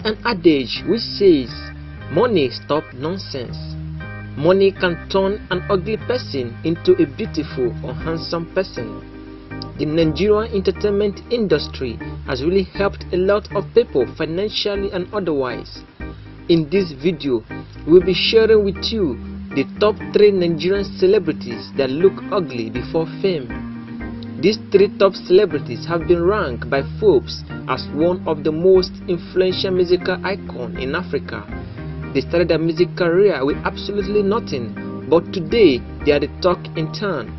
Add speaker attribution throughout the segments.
Speaker 1: an adage which says, money stop nonsense. Money can turn an ugly person into a beautiful or handsome person. The Nigerian entertainment industry has really helped a lot of people financially and otherwise. In this video, we'll be sharing with you the top 3 Nigerian celebrities that look ugly before fame. These 3 top celebrities have been ranked by Forbes as one of the most influential musical icons in Africa. They started their music career with absolutely nothing, but today they are the talk in town.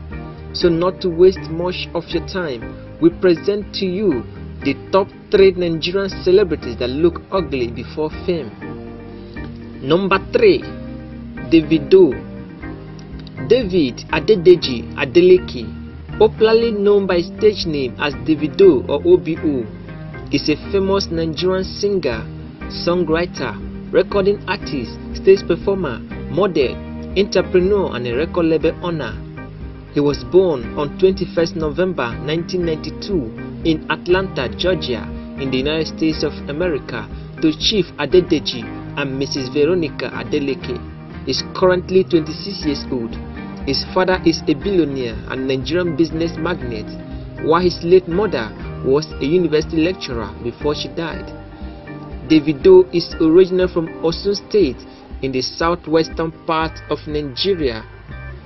Speaker 1: So not to waste much of your time, we present to you the top 3 Nigerian celebrities that look ugly before fame. Number 3. Davido. David Adedeji Adeleke, popularly known by stage name as Davido or OBO, is a famous Nigerian singer, songwriter, recording artist, stage performer, model, entrepreneur and a record label owner. He was born on 21st November 1992 in Atlanta, Georgia, in the United States of America, to Chief Adedeji and Mrs. Veronica Adeleke. He is currently 26 years old. His father is a billionaire and Nigerian business magnate, while his late mother was a university lecturer before she died. Davido is originally from Osun State in the southwestern part of Nigeria.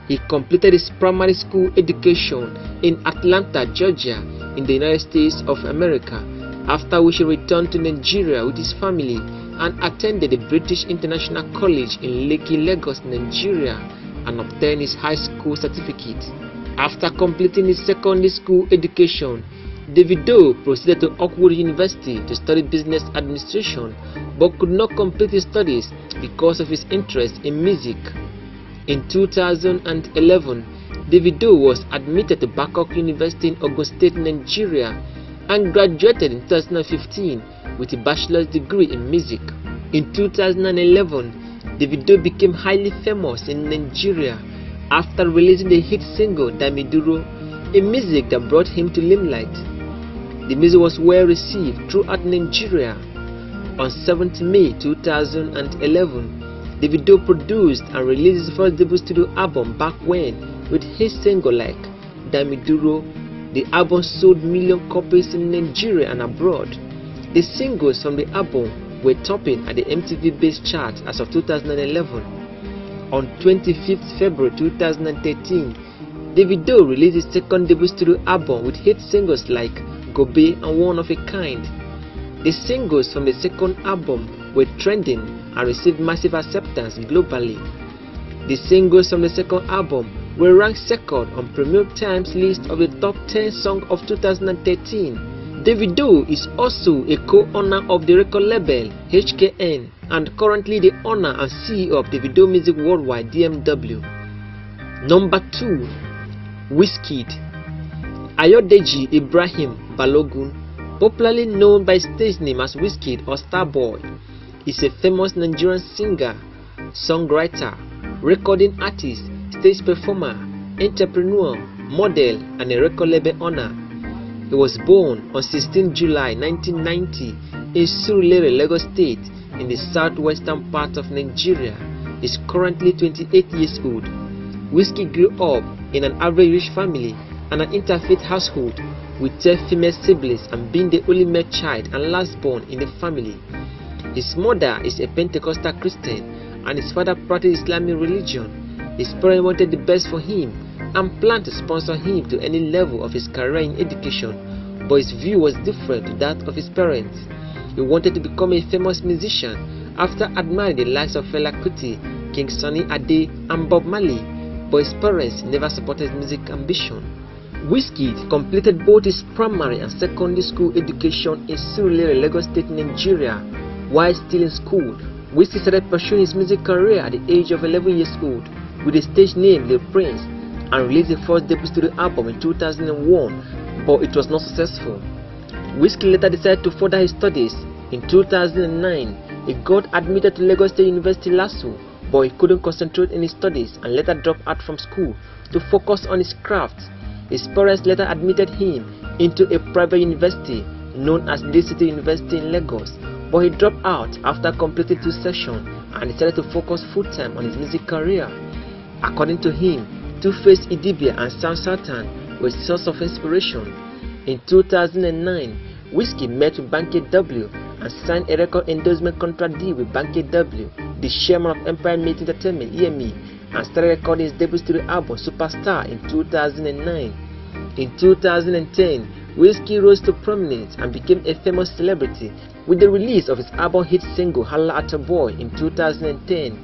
Speaker 1: He completed his primary school education in Atlanta, Georgia, in the United States of America, after which he returned to Nigeria with his family and attended the British International College in Lekki, Lagos, Nigeria, and obtained his high school certificate. After completing his secondary school education, Davido proceeded to Oakwood University to study business administration, but could not complete his studies because of his interest in music. In 2011, Davido was admitted to Babcock University in Ogun State, Nigeria, and graduated in 2015 with a bachelor's degree in music. In 2011, Davido became highly famous in Nigeria after releasing the hit single Damiduro, a music that brought him to limelight. The music was well received throughout Nigeria. On 7th May 2011, Davido produced and released his first debut studio album Back When with his single like Damiduro. The album sold million copies in Nigeria and abroad. The singles from the album were topping at the MTV Base chart as of 2011. On 25th February 2013, Davido released his second debut studio album with hit singles like Gobe and One of a Kind. The singles from the second album were trending and received massive acceptance globally. The singles from the second album were ranked second on Premium Times list of the top 10 songs of 2013. Davido is also a co-owner of the record label HKN and currently the owner and CEO of Davido Music Worldwide DMW. Number 2. Wizkid. Ayodeji Ibrahim Balogun, popularly known by stage name as Wizkid or Starboy, is a famous Nigerian singer, songwriter, recording artist, stage performer, entrepreneur, model and a record label owner. He was born on 16 July 1990 in Surulere, Lagos State, in the southwestern part of Nigeria. He is currently 28 years old. Wizkid grew up in an average rich family and an interfaith household, with 10 female siblings and being the only male child and last born in the family. His mother is a Pentecostal Christian and his father practiced Islamic religion. His parents wanted the best for him and planned to sponsor him to any level of his career in education, but his view was different to that of his parents. He wanted to become a famous musician after admiring the likes of Fela Kuti, King Sunny Ade and Bob Marley, but his parents never supported his music ambition. Wizkid completed both his primary and secondary school education in Surulere, Lagos State, Nigeria. While still in school, Wizkid started pursuing his music career at the age of 11 years old with the stage name Lil Prince, and released the first debut studio album in 2001, but it was not successful. Wizkid later decided to further his studies. In 2009, he got admitted to Lagos State University LASU, but he couldn't concentrate in his studies and later dropped out from school to focus on his craft. His parents later admitted him into a private university known as Lee City University in Lagos, but he dropped out after completing 2 sessions and decided to focus full-time on his music career. According to him, Two-Face Idibia and Sound Sultan were a source of inspiration. In 2009, Wizkid met with Banky W and signed a record endorsement contract deal with Banky W, the chairman of Empire Meat Entertainment (EME), and started recording his debut studio album Superstar in 2009. In 2010, Wizkid rose to prominence and became a famous celebrity with the release of his album hit single Holla at a Boy in 2010.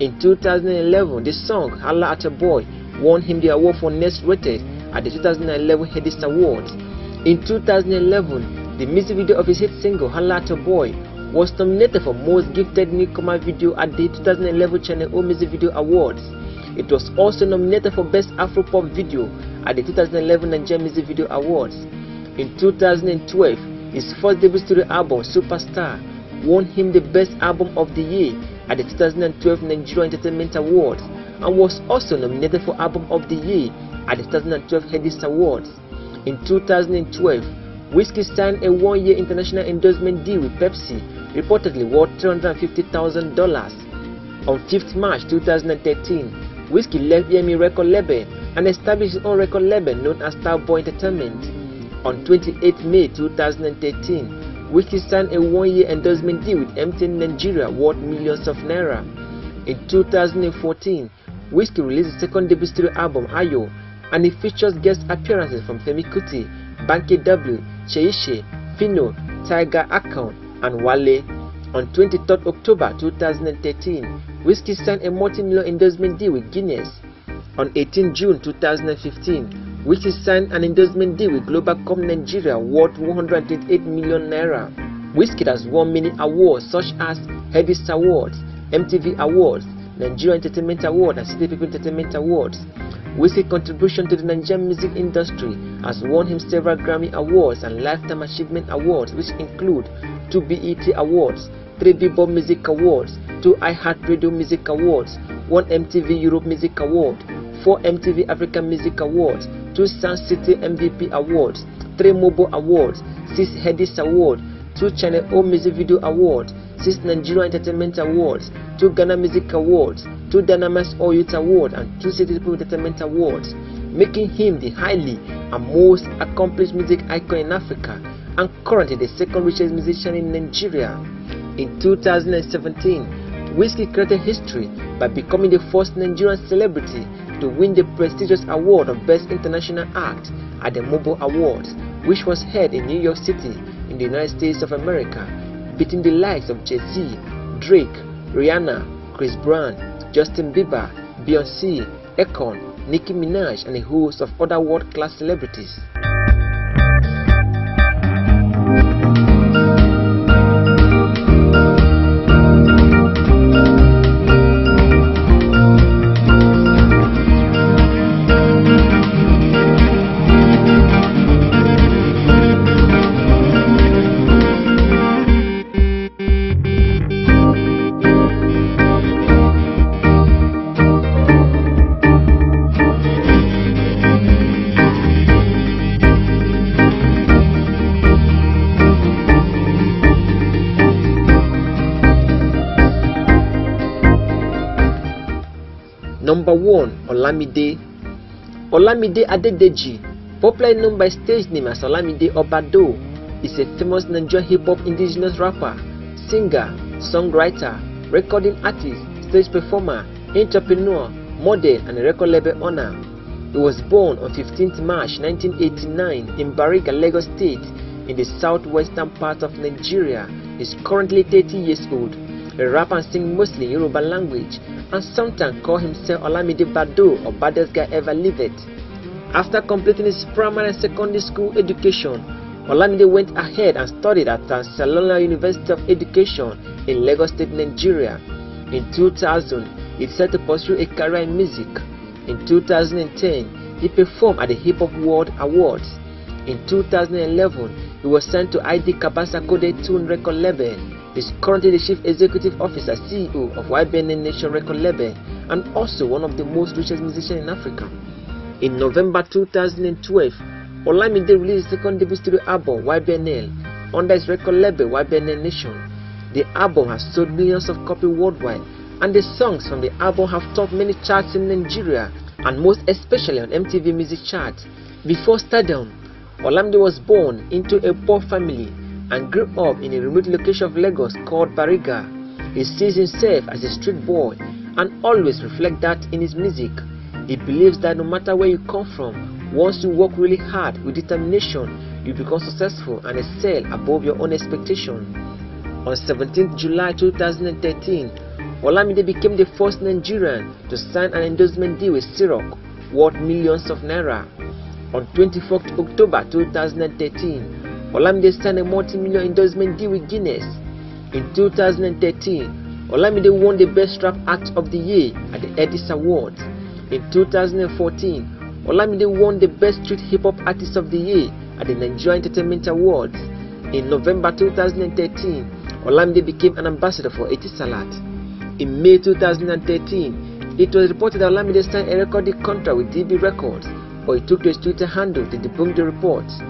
Speaker 1: In 2011, the song Holla at a Boy won him the award for Next Rated at the 2011 Headies Awards. In 2011, the music video of his hit single Holla at a Boy was nominated for Most Gifted Newcomer Video at the 2011 Channel O Music Video Awards. It was also nominated for Best Afro-Pop Video at the 2011 Nigerian Music Video Awards. In 2012, his first debut studio album, Superstar, won him the Best Album of the Year at the 2012 Nigeria Entertainment Awards and was also nominated for Album of the Year at the 2012 Headies Awards. In 2012, Wizkid signed a 1-year international endorsement deal with Pepsi, reportedly worth $350,000. On 5th March 2013, Wizkid left EME record label and established his own record label known as Starboy Entertainment. On 28 May 2013, Wizkid signed a 1-year endorsement deal with MTN Nigeria worth millions of naira. In 2014, Wizkid released his second debut studio album Ayo, and it features guest appearances from Femi Kuti, Banky W, Cheishe, Fino, Tiger Akon, and Wale. On 23rd October 2013, Wizkid signed a multi-million endorsement deal with Guinness. On 18 June 2015, Wizkid signed an endorsement deal with Globacom Nigeria worth 128 million naira. Wizkid has won many awards such as Headies Awards, MTV Awards, Nigeria Entertainment Award, and City People Entertainment Awards. Wizkid's contribution to the Nigerian music industry has won him several Grammy Awards and Lifetime Achievement Awards, which include 2 BET Awards, 3 Billboard Music Awards, 2 iHeartRadio Music Awards, 1 MTV Europe Music Award, 4 MTV African Music Awards, 2 Sound City MVP Awards, 3 Mobile Awards, 6 Headies Awards, 2 Channel O Music Video Awards, 6 Nigeria Entertainment Awards, 2 Ghana Music Awards, 2 Dynamite All Youth Awards, and 2 City People Entertainment Awards, making him the highly and most accomplished music icon in Africa and currently the second richest musician in Nigeria. In 2017, Wizkid created history by becoming the first Nigerian celebrity to win the prestigious award of Best International Act at the Mobile Awards, which was held in New York City in the United States of America, beating the likes of Jay-Z, Drake, Rihanna, Chris Brown, Justin Bieber, Beyoncé, Akon, Nicki Minaj, and a host of other world-class celebrities. Number 1. Olamide. Olamide Adedeji, popularly known by stage name as Olamide Obado, is a famous Nigerian hip-hop indigenous rapper, singer, songwriter, recording artist, stage performer, entrepreneur, model, and a record label owner. He was born on 15th March 1989 in Bariga, Lagos State, in the southwestern part of Nigeria. He is currently 30 years old. He raps and sings mostly in Yoruba language, and sometimes call himself Olamide Bado or baddest guy ever lived. After completing his primary and secondary school education, Olamide went ahead and studied at Salona University of Education in Lagos State, Nigeria. In 2000, he decided to pursue a career in music. In 2010, he performed at the Hip Hop World Awards. In 2011, he was signed to ID Kabasa Code Tune record label. He is currently the Chief Executive Officer CEO of YBN Nation record label and also one of the most richest musicians in Africa. In November 2012, Olamide released his second debut studio album YBNL under his record label YBN Nation. The album has sold millions of copies worldwide, and the songs from the album have topped many charts in Nigeria, and most especially on MTV Music Chart. Before stardom, Olamide was born into a poor family and grew up in a remote location of Lagos called Bariga. He sees himself as a street boy and always reflects that in his music. He believes that no matter where you come from, once you work really hard with determination, you become successful and excel above your own expectation. On 17th July 2013, Olamide became the first Nigerian to sign an endorsement deal with Ciroc, worth millions of naira. On 24th October 2013, Olamide signed a multi-million endorsement deal with Guinness. In 2013, Olamide won the Best Rap Act of the Year at the Edis Awards. In 2014, Olamide won the Best Street Hip Hop Artist of the Year at the Nigerian Entertainment Awards. In November 2013, Olamide became an ambassador for Etisalat. In May 2013, it was reported that Olamide signed a recording contract with DB Records, but he took to his Twitter handle to debunk the reports.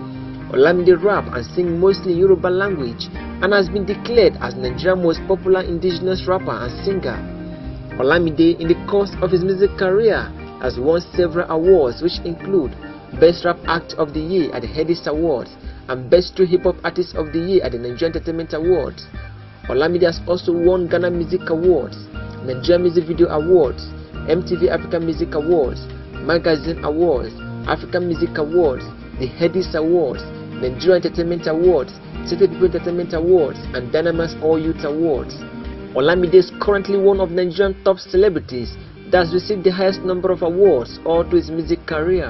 Speaker 1: Olamide rap and sing mostly in Yoruba language and has been declared as Nigeria's most popular indigenous rapper and singer. Olamide, in the course of his music career, has won several awards which include Best Rap Act of the Year at the Edis Awards and Best Street Hip Hop Artist of the Year at the Nigerian Entertainment Awards. Olamide has also won Ghana Music Awards, Nigeria Music Video Awards, MTV African Music Awards, Magazine Awards, African Music Awards, the Edis Awards, Nigeria Entertainment Awards, City People Entertainment Awards, and Dynamas All Youth Awards. Olamide is currently one of Nigeria's top celebrities that has received the highest number of awards all through his music career.